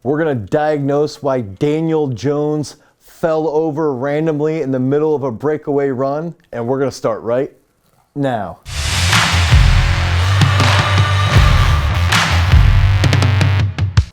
We're gonna diagnose why Daniel Jones fell over randomly in the middle of a breakaway run, and we're gonna start right now.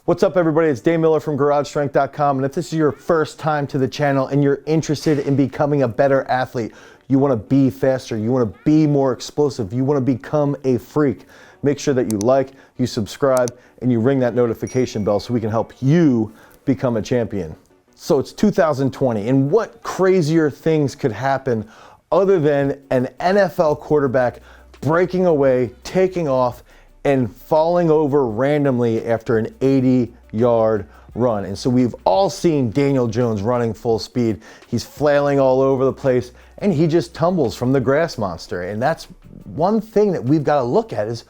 What's up, everybody? It's Dane Miller from GarageStrength.com, and if this is your first time to the channel and you're interested in becoming a better athlete, you want to be faster, you want to be more explosive, you want to become a freak, make sure that you like, you subscribe, and you ring that notification bell so we can help you become a champion. So it's 2020, and what crazier things could happen other than an NFL quarterback breaking away, taking off, and falling over randomly after an 80-yard run. And so we've all seen Daniel Jones running full speed. He's flailing all over the place, and he just tumbles from the grass monster. And that's one thing that we've got to look at is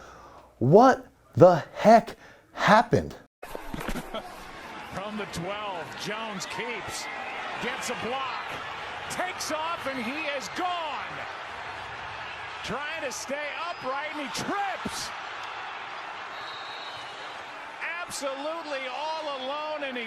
what the heck happened? From the 12, Jones keeps, gets a block, takes off, and he is gone. Trying to stay upright, and he trips. Absolutely all alone,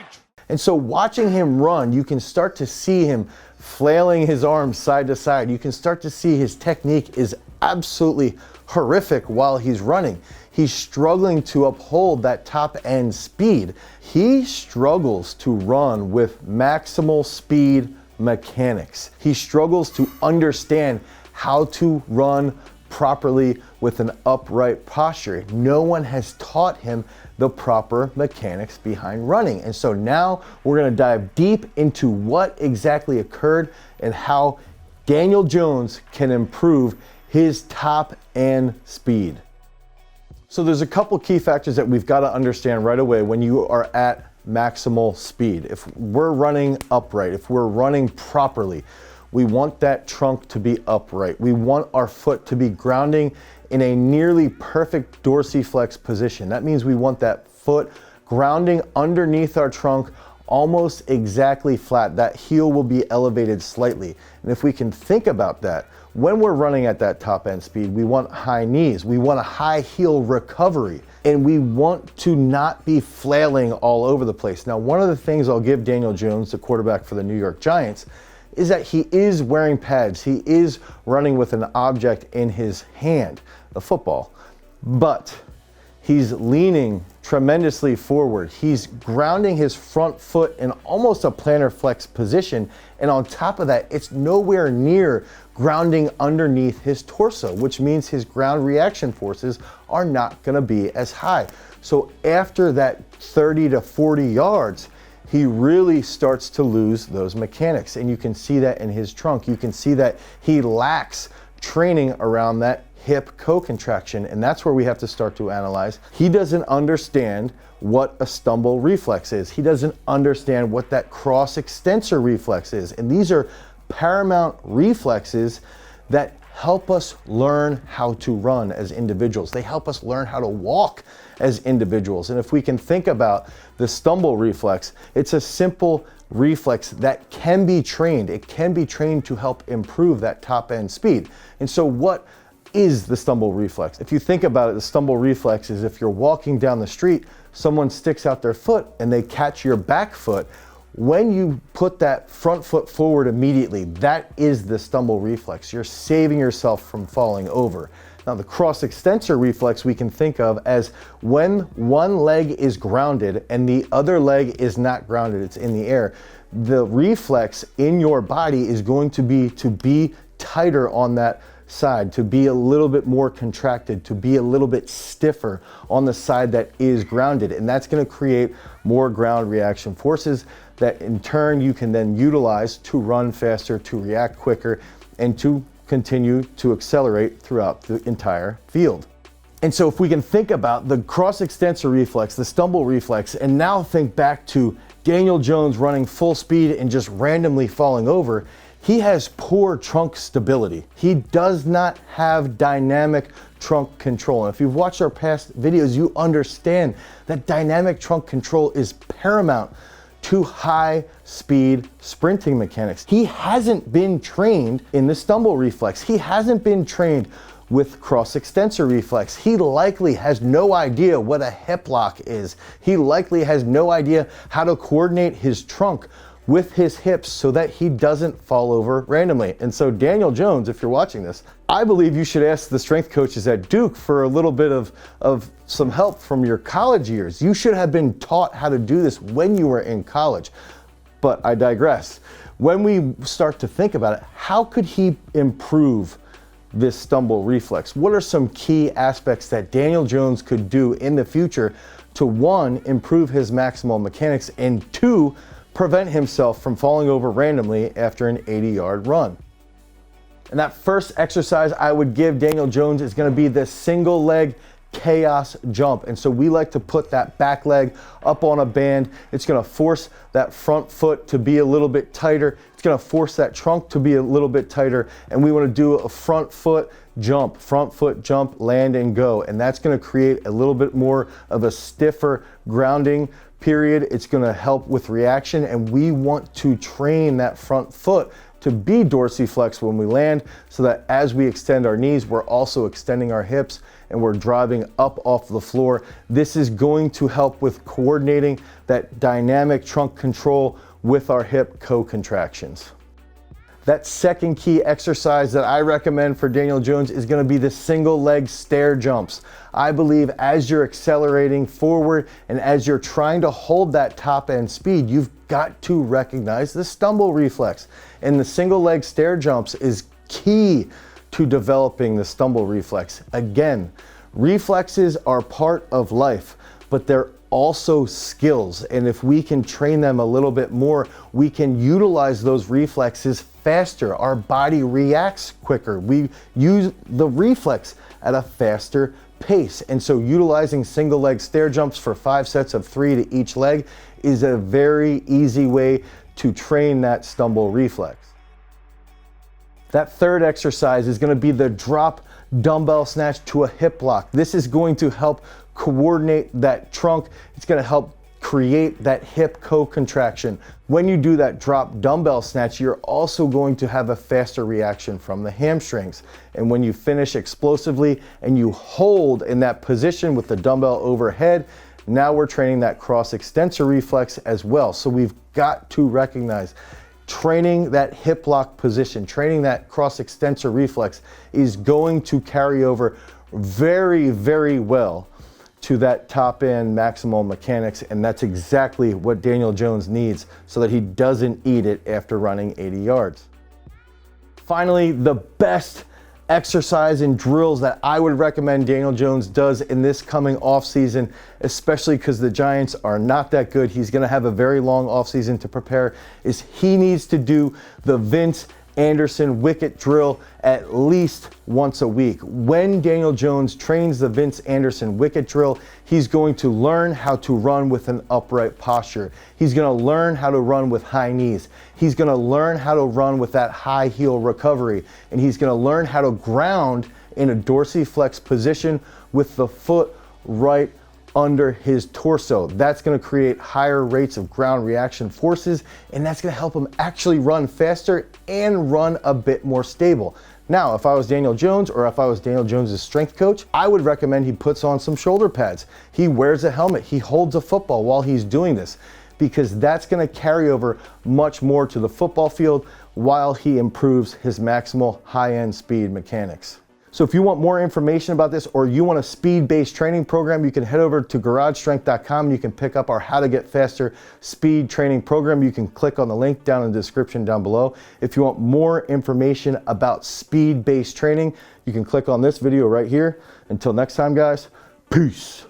and so watching him run, you can start to see him flailing his arms side to side. You can start to see his technique is absolutely horrific while he's running. He's struggling to uphold that top end speed. He struggles to run with maximal speed mechanics. He struggles to understand how to run properly with an upright posture. No one has taught him the proper mechanics behind running. And so now we're going to dive deep into what exactly occurred and how Daniel Jones can improve his top end speed. So there's a couple key factors that we've got to understand right away when you are at maximal speed. If we're running upright, if we're running properly, we want that trunk to be upright. We want our foot to be grounding in a nearly perfect dorsiflex position. That means we want that foot grounding underneath our trunk almost exactly flat. That heel will be elevated slightly. And if we can think about that, when we're running at that top end speed, we want high knees, we want a high heel recovery, and we want to not be flailing all over the place. Now, one of the things I'll give Daniel Jones, the quarterback for the New York Giants, is that he is wearing pads. He is running with an object in his hand, the football, but he's leaning tremendously forward. He's grounding his front foot in almost a plantar flex position. And on top of that, it's nowhere near grounding underneath his torso, which means his ground reaction forces are not gonna be as high. So after that 30 to 40 yards, he really starts to lose those mechanics. And you can see that in his trunk. You can see that he lacks training around that hip co-contraction, and that's where we have to start to analyze. He doesn't understand what a stumble reflex is. He doesn't understand what that cross extensor reflex is. And these are paramount reflexes that help us learn how to run as individuals. They help us learn how to walk as individuals. And if we can think about the stumble reflex, it's a simple reflex that can be trained. It can be trained to help improve that top end speed. And so what is the stumble reflex? If you think about it, the stumble reflex is if you're walking down the street, someone sticks out their foot and they catch your back foot. When you put that front foot forward immediately, that is the stumble reflex. You're saving yourself from falling over. Now, the cross extensor reflex we can think of as when one leg is grounded and the other leg is not grounded, it's in the air. The reflex in your body is going to be tighter on that side, to be a little bit more contracted, to be a little bit stiffer on the side that is grounded. And that's going to create more ground reaction forces that in turn you can then utilize to run faster, to react quicker, and to continue to accelerate throughout the entire field. And so if we can think about the cross extensor reflex, the stumble reflex, and now think back to Daniel Jones running full speed and just randomly falling over, he has poor trunk stability. He does not have dynamic trunk control. And if you've watched our past videos, you understand that dynamic trunk control is paramount to high speed sprinting mechanics. He hasn't been trained in the stumble reflex. He hasn't been trained with cross extensor reflex. He likely has no idea what a hip lock is. He likely has no idea how to coordinate his trunk with his hips so that he doesn't fall over randomly. And so Daniel Jones, if you're watching this, I believe you should ask the strength coaches at Duke for a little bit of some help from your college years. You should have been taught how to do this when you were in college. But I digress. When we start to think about it, how could he improve this stumble reflex? What are some key aspects that Daniel Jones could do in the future to, one, improve his maximal mechanics, and two, prevent himself from falling over randomly after an 80-yard run? And that first exercise I would give Daniel Jones is going to be the single leg chaos jump. And so we like to put that back leg up on a band. It's going to force that front foot to be a little bit tighter. It's going to force that trunk to be a little bit tighter. And we want to do a front foot jump, land and go. And that's going to create a little bit more of a stiffer grounding period. It's going to help with reaction. And we want to train that front foot to be dorsiflex when we land, so that as we extend our knees, we're also extending our hips and we're driving up off the floor. This is going to help with coordinating that dynamic trunk control with our hip co-contractions. That second key exercise that I recommend for Daniel Jones is going to be the single leg stair jumps. I believe as you're accelerating forward and as you're trying to hold that top end speed, you've got to recognize the stumble reflex. And the single leg stair jumps is key to developing the stumble reflex. Again, reflexes are part of life, but they're also skills. And if we can train them a little bit more, we can utilize those reflexes faster. Our body reacts quicker. We use the reflex at a faster pace. And so utilizing single leg stair jumps for 5 sets of 3 to each leg is a very easy way to train that stumble reflex. That third exercise is going to be the drop dumbbell snatch to a hip lock. This is going to help coordinate that trunk. It's going to help create that hip co-contraction. When you do that drop dumbbell snatch, you're also going to have a faster reaction from the hamstrings. And when you finish explosively and you hold in that position with the dumbbell overhead, now we're training that cross extensor reflex as well. So we've got to recognize training that hip lock position, training that cross extensor reflex is going to carry over very, very well to that top end maximal mechanics. And that's exactly what Daniel Jones needs so that he doesn't eat it after running 80 yards. Finally, the best exercise and drills that I would recommend Daniel Jones does in this coming offseason, especially because the Giants are not that good. He's going to have a very long offseason to prepare, is he needs to do the Vince Anderson wicket drill at least once a week. When Daniel Jones trains the Vince Anderson wicket drill, he's going to learn how to run with an upright posture. He's going to learn how to run with high knees. He's going to learn how to run with that high heel recovery. And he's going to learn how to ground in a dorsiflex position with the foot right under his torso. That's going to create higher rates of ground reaction forces, and that's going to help him actually run faster and run a bit more stable. Now, if I was Daniel Jones, or if I was Daniel Jones' strength coach, I would recommend he puts on some shoulder pads. He wears a helmet. He holds a football while he's doing this, because that's going to carry over much more to the football field while he improves his maximal high-end speed mechanics. So if you want more information about this, or you want a speed-based training program, you can head over to garagestrength.com and you can pick up our How to Get Faster speed training program. You can click on the link down in the description down below. If you want more information about speed-based training, you can click on this video right here. Until next time, guys, peace.